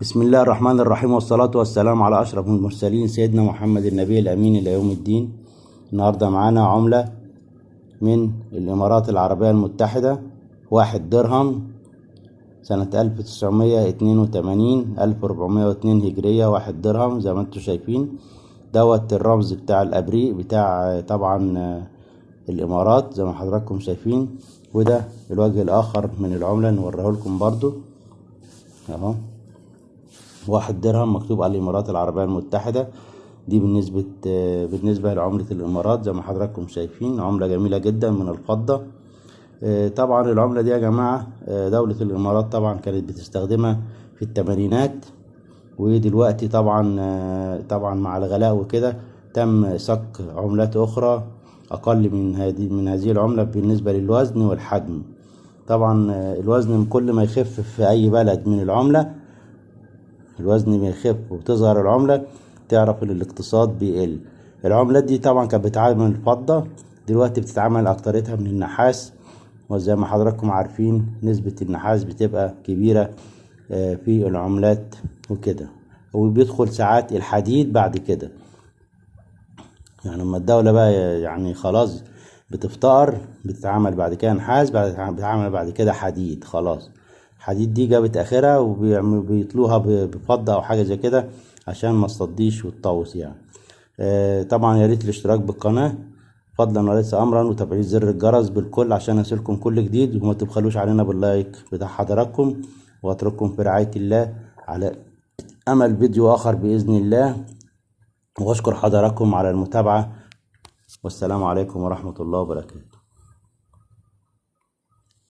بسم الله الرحمن الرحيم، والصلاة والسلام على أشرف المرسلين سيدنا محمد النبي الأمين إلى يوم الدين. النهاردة معانا عملة من الإمارات العربية المتحدة، 1 درهم سنة 1982 1402 هجرية. 1 درهم زي ما انتم شايفين دوت الرمز بتاع الأبريق بتاع طبعا الإمارات زي ما حضراتكم شايفين. وده الوجه الآخر من العملة نوريه لكم برضو اهو، 1 درهم مكتوب على الإمارات العربية المتحدة. دي بالنسبة لعملة الإمارات زي ما حضراتكم شايفين، عملة جميلة جدا من الفضة. طبعا العملة دي يا جماعة دولة الإمارات طبعا كانت بتستخدمها في الثمانينات، ودلوقتي طبعا مع الغلاء وكده تم صك عملات أخرى أقل من هذه العملة بالنسبة للوزن والحجم. طبعا الوزن كل ما يخف في أي بلد من الوزن بيخف وبتظهر العملة، تعرف ان الاقتصاد بيقل. العملات دي طبعا كانت بتتعمل من الفضة، دلوقتي بتتعمل اكتريتها من النحاس، وزي ما حضراتكم عارفين نسبة النحاس بتبقى كبيرة في العملات وكده، وبيدخل ساعات الحديد بعد كده. يعني لما الدولة بقى يعني خلاص بتفتقر بتتعمل بعد كده نحاس، بتتعمل بعد كده حديد. خلاص الحديد دي جابت اخرها وبيطلوها بفضة او حاجة زي كده عشان ما تصديش وتطوس يعني. طبعا يا ريت الاشتراك بالقناة فضلا وليس امرا، وتفعيل زر الجرس بالكل عشان يصلكم كل جديد، وما تبخلوش علينا باللايك بتاع حضراتكم. واترككم في رعاية الله على امل فيديو اخر باذن الله، واشكر حضراتكم على المتابعة، والسلام عليكم ورحمة الله وبركاته.